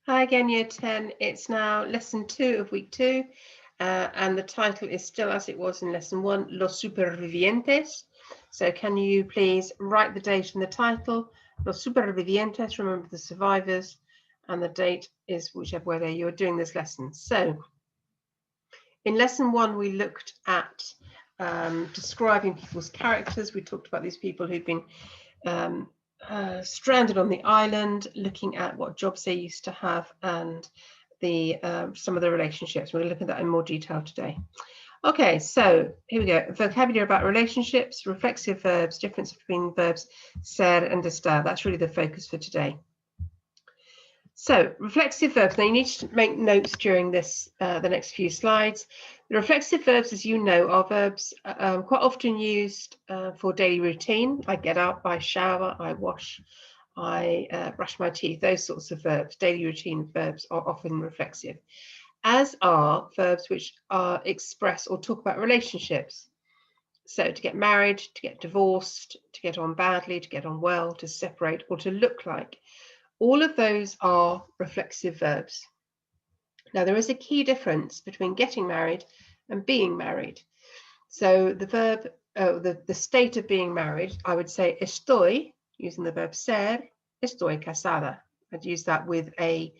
Hi again, Year 10. It's now lesson 2 of week 2, and the title is still as it was in lesson 1, Los Supervivientes. So can you please write the date in the title, Los Supervivientes, remember the survivors, and the date is whichever way you're doing this lesson. So in lesson 1, we looked at describing people's characters. We talked about these people who've been stranded on the island, looking at what jobs they used to have and the some of the relationships. We're going to look at that in more detail today. Okay, so here we go. Vocabulary about relationships, reflexive verbs, difference between verbs ser and estar. That's really the focus for today. So reflexive verbs, now you need to make notes during this, the next few slides. The reflexive verbs, as you know, are verbs quite often used for daily routine. I get up, I shower, I wash, I brush my teeth, those sorts of verbs. Daily routine verbs are often reflexive, as are verbs which are express or talk about relationships. So to get married, to get divorced, to get on badly, to get on well, to separate, or to look like. All of those are reflexive verbs. Now, there is a key difference between getting married and being married. So the verb, the state of being married, I would say estoy, using the verb ser, estoy casada. I'd use that with the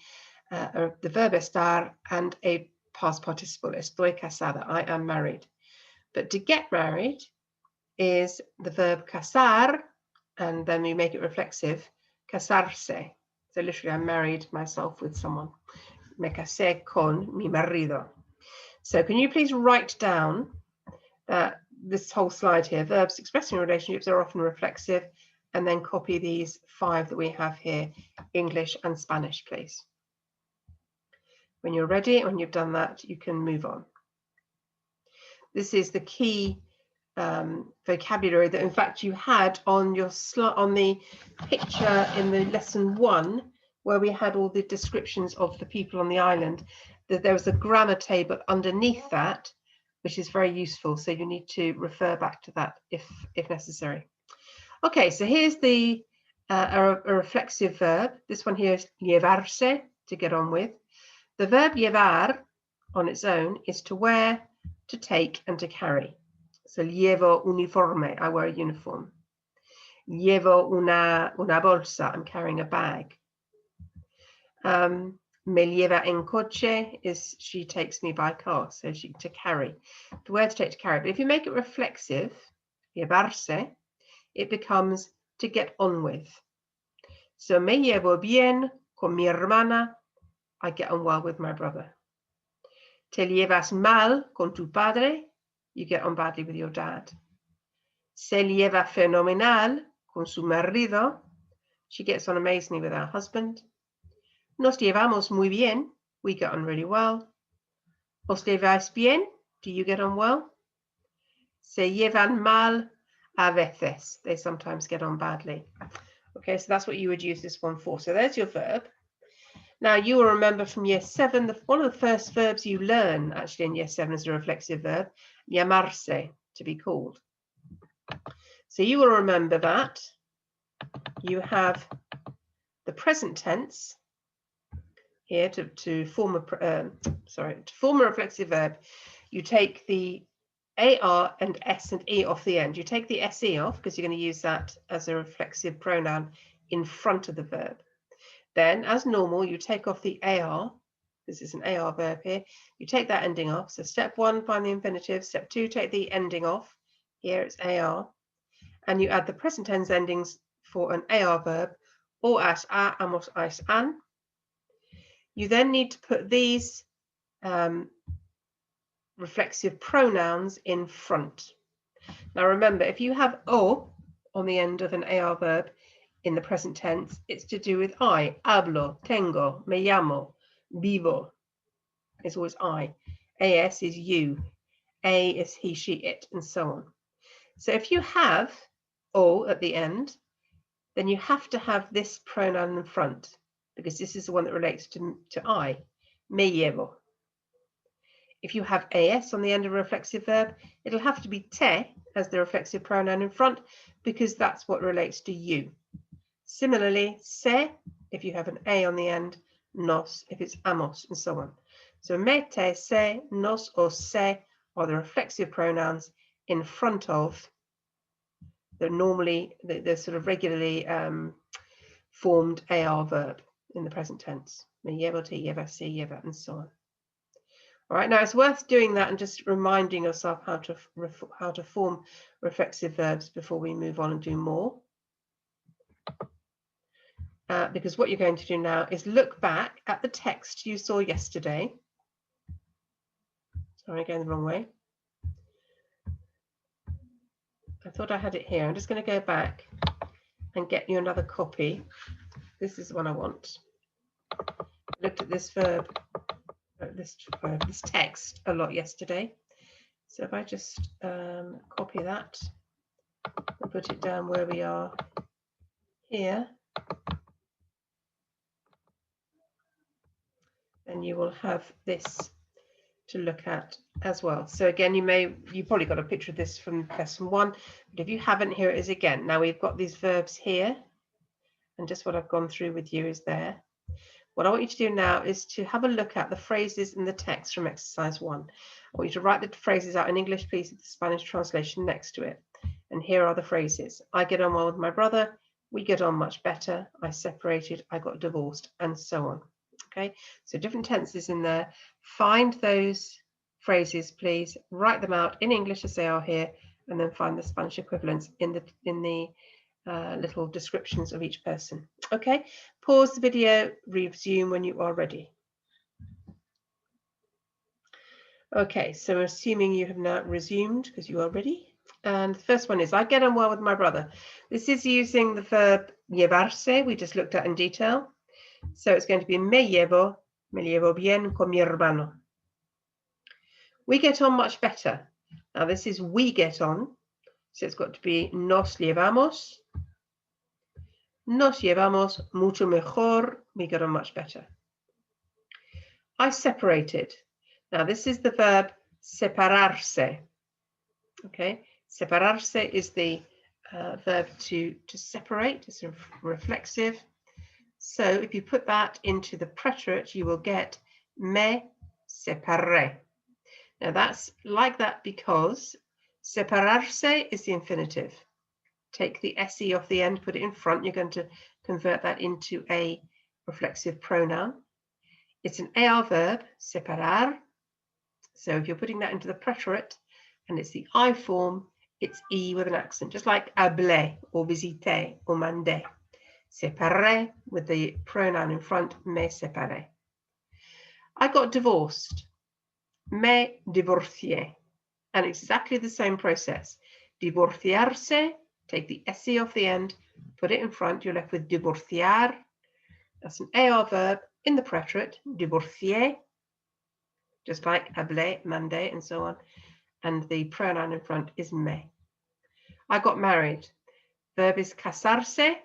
verb estar and a past participle, estoy casada, I am married. But to get married is the verb casar, and then we make it reflexive, casarse. So literally, I married myself with someone. Me casé con mi marido. So can you please write down this whole slide here? Verbs expressing relationships are often reflexive, and then copy these 5 that we have here, English and Spanish, please. When you're ready, when you've done that, you can move on. This is the key vocabulary that in fact you had on your on the picture in the lesson 1, where we had all the descriptions of the people on the island, that there was a grammar table underneath that, which is very useful. So you need to refer back to that if necessary. Okay, so here's the a reflexive verb. This one here is llevarse, to get on with. The verb llevar on its own is to wear, to take, and to carry. So llevo uniforme, I wear a uniform. Llevo una bolsa, I'm carrying a bag. Me lleva en coche is she takes me by car, so to carry. The word to take, to carry. But if you make it reflexive, llevarse, it becomes to get on with. So me llevo bien con mi hermana, I get on well with my brother. Te llevas mal con tu padre, you get on badly with your dad. Se lleva fenomenal con su marido, she gets on amazingly with our husband. Nos llevamos muy bien, we get on really well. Os lleváis bien, do you get on well? Se llevan mal a veces, they sometimes get on badly. Okay, so that's what you would use this one for. So there's your verb. Now you will remember from year 7, one of the first verbs you learn actually in year 7 is a reflexive verb, llamarse, to be called. So you will remember that you have the present tense here to form a reflexive verb. You take the AR and S and E off the end. You take the SE off because you're going to use that as a reflexive pronoun in front of the verb. Then, as normal, you take off the AR. This is an AR verb here. You take that ending off. So step 1, find the infinitive. Step 2, take the ending off. Here it's AR. And you add the present tense endings for an AR verb, o as a, amos as an. You then need to put these reflexive pronouns in front. Now remember, if you have o on the end of an AR verb in the present tense, it's to do with I. Hablo, tengo, me llamo, vivo. It's always I. AS is you. A is he, she, it, and so on. So if you have o at the end, then you have to have this pronoun in front, because this is the one that relates to I. Me llevo. If you have AS on the end of a reflexive verb, it'll have to be te as the reflexive pronoun in front, because that's what relates to you. Similarly, se, if you have an A on the end, nos if it's amos, and so on. So me, te, se, nos, or se are the reflexive pronouns in front of the sort of regularly formed AR verb in the present tense. Me llevo, te llevas, se lleva, and so on. All right, now it's worth doing that and just reminding yourself how to form reflexive verbs before we move on and do more. Because what you're going to do now is look back at the text you saw yesterday. Sorry, I'm going the wrong way. I thought I had it here. I'm just going to go back and get you another copy. This is the one I want. I looked at this this text a lot yesterday. So if I just copy that and put it down where we are here, then you will have this to look at as well. So again, you probably got a picture of this from lesson 1, but if you haven't, here it is again. Now we've got these verbs here, and just what I've gone through with you is there. What I want you to do now is to have a look at the phrases in the text from exercise 1. I want you to write the phrases out in English, please, with the Spanish translation next to it. And here are the phrases. I get on well with my brother. We get on much better. I separated. I got divorced, and so on. Okay, so different tenses in there. Find those phrases, please. Write them out in English as they are here, and then find the Spanish equivalents in the little descriptions of each person. Okay, pause the video, resume when you are ready. Okay, so assuming you have now resumed because you are ready. And the first one is, I get on well with my brother. This is using the verb llevarse, we just looked at in detail. So it's going to be me llevo bien con mi hermano. We get on much better. Now this is we get on, so it's got to be nos llevamos mucho mejor, we get on much better. I separated. Now this is the verb separarse. Okay, separarse is the verb to separate. It's a reflexive. So if you put that into the preterite, you will get me separé. Now that's like that because separarse is the infinitive. Take the se off the end, put it in front. You're going to convert that into a reflexive pronoun. It's an AR verb, separar. So if you're putting that into the preterite and it's the I form, it's E with an accent, just like hablé or visité or mandé. Séparé with the pronoun in front, me séparé. I got divorced. Me divorcié. And exactly the same process. Divorciarse, take the se off the end, put it in front, you're left with divorciar. That's an AR verb in the preterite, divorcié, just like hablé, mandé, and so on. And the pronoun in front is me. I got married. Verb is casarse.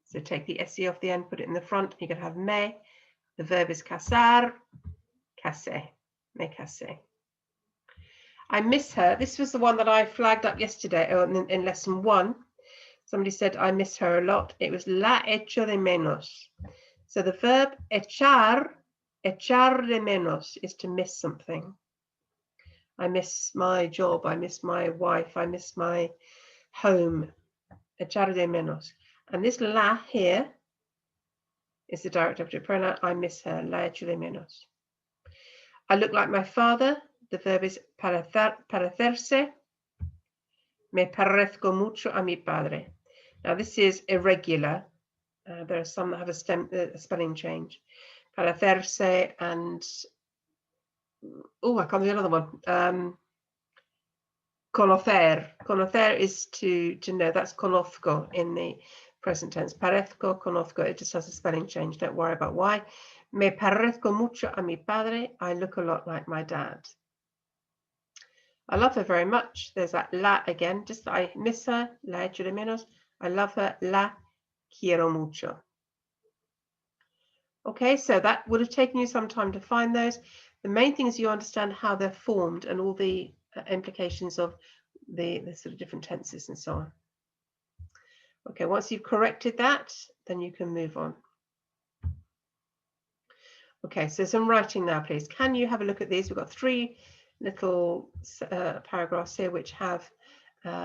So take the se off the end, put it in the front. You're going to have me. The verb is casar, casé, me casé. I miss her. This was the one that I flagged up yesterday in lesson 1. Somebody said, I miss her a lot. It was la echo de menos. So the verb echar de menos is to miss something. I miss my job. I miss my wife. I miss my home. Echar de menos. And this la here is the direct object pronoun. I miss her. La echo de menos. I look like my father. The verb is parecerse. Me parezco mucho a mi padre. Now this is irregular. There are some that have a spelling change. Parecerse and I can't do another one. Conocer. Conocer is to know. That's conozco in the present tense. Parezco, conozco. It just has a spelling change. Don't worry about why. Me parezco mucho a mi padre. I look a lot like my dad. I love her very much. There's that la again. Just I miss her. La echo de menos. I love her. La quiero mucho. Okay, so that would have taken you some time to find those. The main thing is you understand how they're formed and all the implications of the sort of different tenses and so on. Okay, once you've corrected that, then you can move on. Okay, so some writing now, please. Can you have a look at these? We've got 3 little paragraphs here which have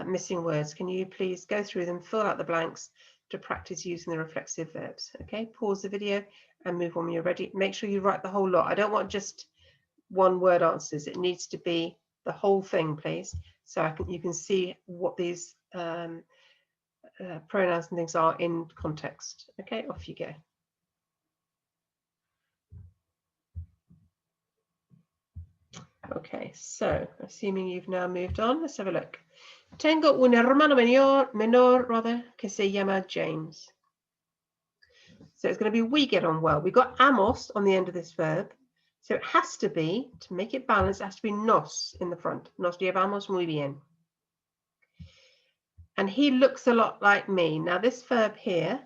missing words. Can you please go through them, fill out the blanks to practice using the reflexive verbs? Okay, pause the video and move on when you're ready. Make sure you write the whole lot. I don't want just one word answers. It needs to be the whole thing, please, so you can see what these pronouns and things are in context. Okay, off you go. Okay, so assuming you've now moved on, let's have a look. Tengo un hermano menor, que se llama James. So it's going to be we get on well. We've got amos on the end of this verb. So it has to be, to make it balanced, it has to be nos in the front. Nos llevamos muy bien. And he looks a lot like me. Now this verb here,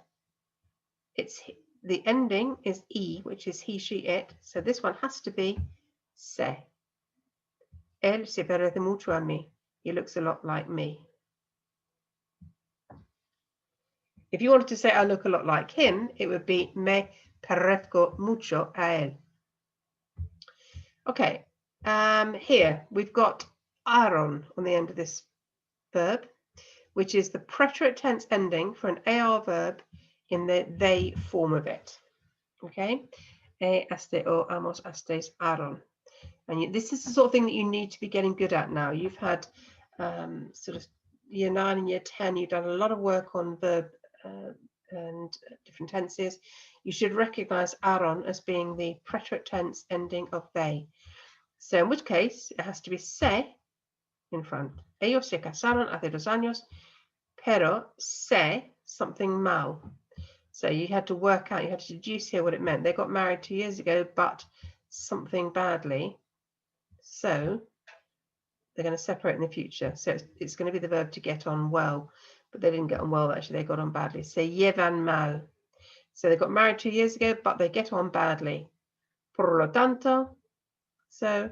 the ending is e, which is he, she, it. So this one has to be se. Él se parece mucho a mí. He looks a lot like me. If you wanted to say I look a lot like him, it would be me parezco mucho a él. Okay, here we've got aron on the end of this verb, which is the preterite tense ending for an AR verb in the they form of it. Okay, este o amos estes aron. And this is the sort of thing that you need to be getting good at now. You've had sort of year 9 and year 10, you've done a lot of work on verb and different tenses. You should recognize aron as being the preterite tense ending of they. So in which case it has to be se in front. Ellos se casaron hace 2 años, pero se something mal. So you had to work out, you had to deduce here what it meant. They got married 2 years ago, but something badly. So they're going to separate in the future. So it's going to be the verb to get on well, but they didn't get on well, actually, they got on badly. Se llevan mal. So they got married 2 years ago, but they get on badly. Por lo tanto, so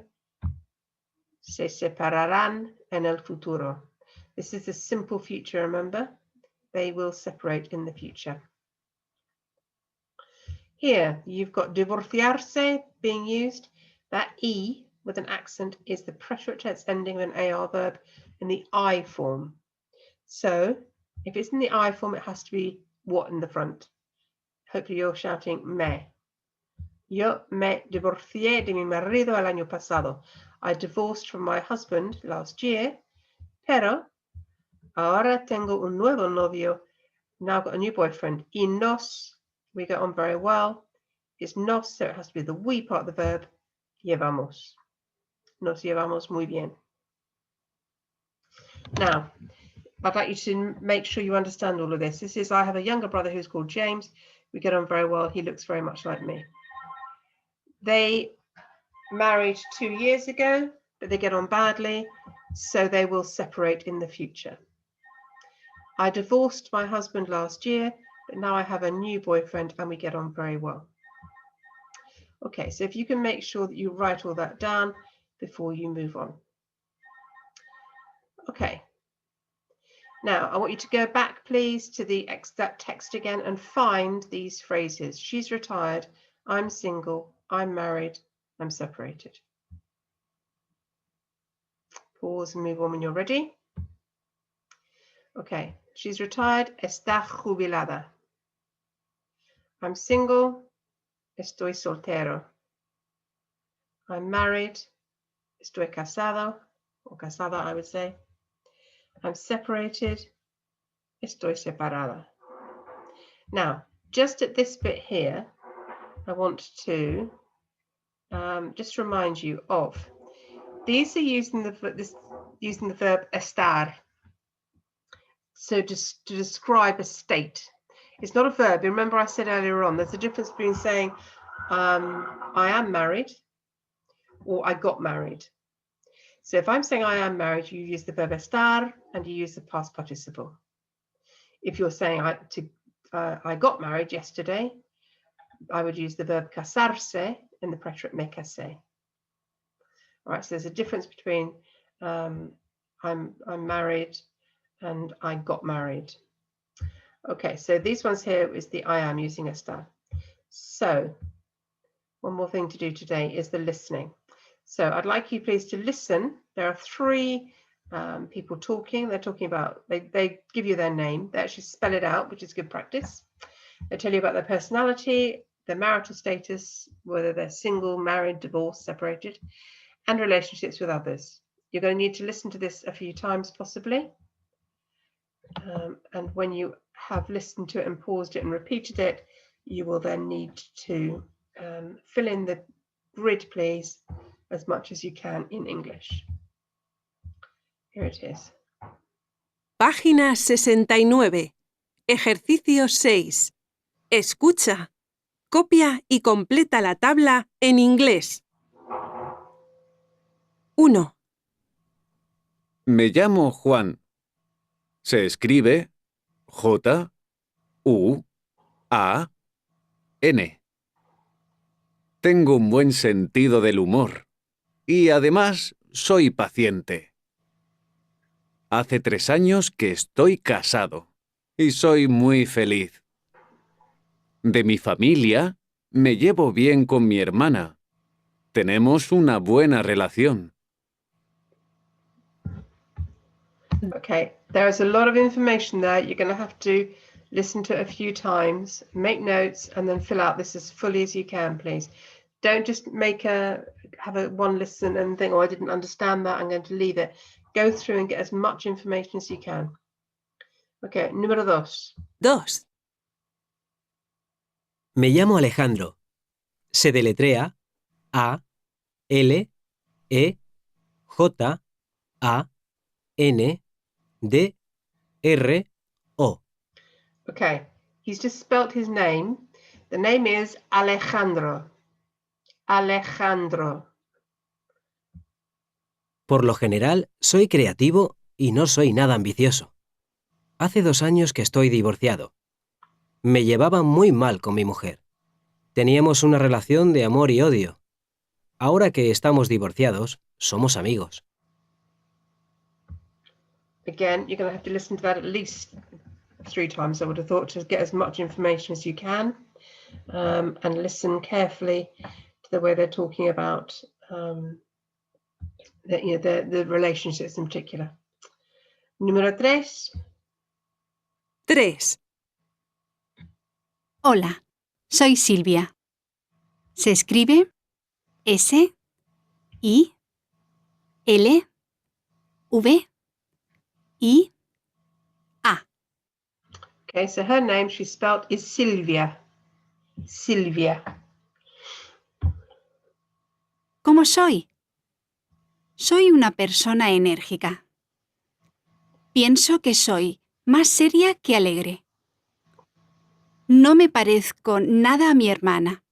se separarán en el futuro. This is a simple future, remember? They will separate in the future. Here, you've got divorciarse being used. That E with an accent is the preterite tense ending of an AR verb in the I form. So if it's in the I form, it has to be what in the front? Hopefully you're shouting me. Yo me divorcié de mi marido el año pasado. I divorced from my husband last year, pero ahora tengo un nuevo novio. Now I've got a new boyfriend. Y nos, we get on very well. It's nos, so it has to be the we part of the verb. Llevamos. Nos llevamos muy bien. Now, I'd like you to make sure you understand all of this. This is, I have a younger brother who's called James. We get on very well. He looks very much like me. They married 2 years ago, but they get on badly, so they will separate in the future. I divorced my husband last year, but now I have a new boyfriend and we get on very well. Okay, so if you can make sure that you write all that down before you move on. Okay. Now, I want you to go back, please, to that text again and find these phrases. She's retired, I'm single, I'm married, I'm separated. Pause and move on when you're ready. Okay, she's retired, está jubilada. I'm single, estoy soltero. I'm married, estoy casado, or casada, I would say. I'm separated, estoy separada. Now, just at this bit here, I want to just remind you of these are using the verb estar. So just to describe a state. It's not a verb. Remember I said earlier on, there's a difference between saying I am married or I got married. So if I'm saying I am married, you use the verb estar and you use the past participle. If you're saying I got married yesterday, I would use the verb casarse in the preterite me casé. All right, so there's a difference between I'm married and I got married. Okay, so these ones here is the I am using estar. So one more thing to do today is the listening. So I'd like you please to listen. There are 3 people talking. They're talking about, they give you their name. They actually spell it out, which is good practice. They tell you about their personality, their marital status, whether they're single, married, divorced, separated, and relationships with others. You're going to need to listen to this a few times possibly. And when you have listened to it and paused it and repeated it, you will then need to fill in the grid, please, as much as you can in English. Here it is. Página 69. Ejercicio 6. Escucha, copia y completa la tabla en inglés. 1, Me llamo Juan. Se escribe J-U-A-N. Tengo un buen sentido del humor y además soy paciente. Hace 3 años que estoy casado y soy muy feliz. De mi familia, me llevo bien con mi hermana. Tenemos una buena relación. Okay, there is a lot of information there. You're going to have to listen to it a few times, make notes, and then fill out this as fully as you can, please. Don't just have a one listen and think, oh, I didn't understand that, I'm going to leave it. Go through and get as much information as you can. Okay, número 2. 2, Me llamo Alejandro. Se deletrea A-L-E-J-A-N-D-R-O. Okay, he's just spelt his name. The name is Alejandro. Alejandro. Por lo general, soy creativo y no soy nada ambicioso. Hace 2 años que estoy divorciado. Me llevaba muy mal con mi mujer. Teníamos una relación de amor y odio. Ahora que estamos divorciados, somos amigos. Again, you're going to have to listen to that at least 3 times, I would have thought, to get as much information as you can, and listen carefully to the way they're talking about the relationships in particular. Número 3. 3, Hola, soy Silvia. Se escribe S-I-L-V-I-A. Okay, so her name, she spelled, is Silvia. Silvia. ¿Cómo soy? Soy una persona enérgica. Pienso que soy más seria que alegre. No me parezco nada a mi hermana.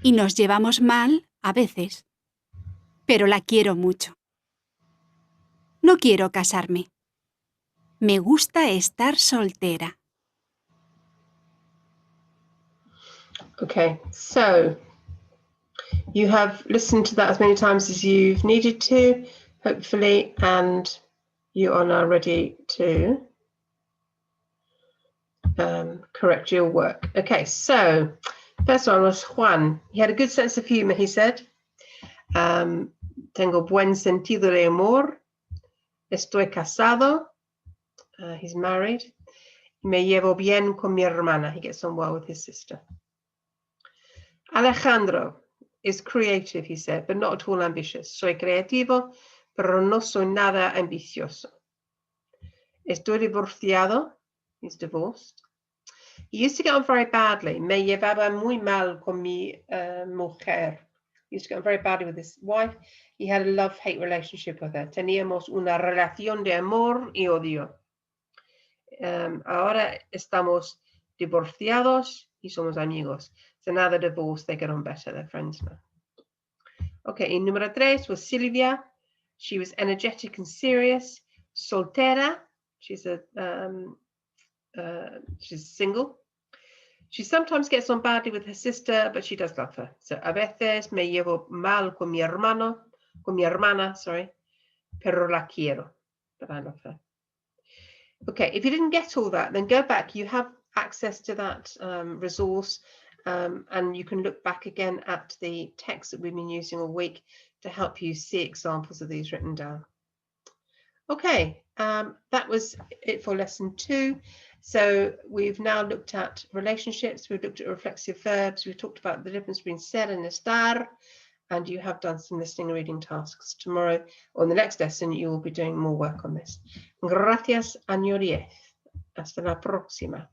Y nos llevamos mal a veces. Pero la quiero mucho. No quiero casarme. Me gusta estar soltera. Okay, so you have listened to that as many times as you've needed to, hopefully, and you are now ready to correct your work. Okay, so first one was Juan. He had a good sense of humor, he said. Tengo buen sentido de humor. Estoy casado. He's married. Me llevo bien con mi hermana. He gets on well with his sister. Alejandro is creative, he said, but not at all ambitious. Soy creativo, pero no soy nada ambicioso. Estoy divorciado. He's divorced. He used to get on very badly. Me llevaba muy mal con mi mujer. He used to get on very badly with his wife. He had a love-hate relationship with her. Teníamos una relación de amor y odio. Ahora estamos divorciados y somos amigos. So now they're divorced, they get on better, they're friends now. Okay, and número 3 was Silvia. She was energetic and serious. Soltera. She's single. She sometimes gets on badly with her sister, but she does love her. So a veces me llevo mal con mi hermana, pero la quiero, but I love her. Okay, if you didn't get all that, then go back. You have access to that resource, And you can look back again at the text that we've been using all week to help you see examples of these written down. Okay, that was it for lesson 2. So we've now looked at relationships, we've looked at reflexive verbs, we've talked about the difference between ser and estar, and you have done some listening and reading tasks. Tomorrow, or in the next lesson, you will be doing more work on this. Gracias, año 10. Hasta la próxima.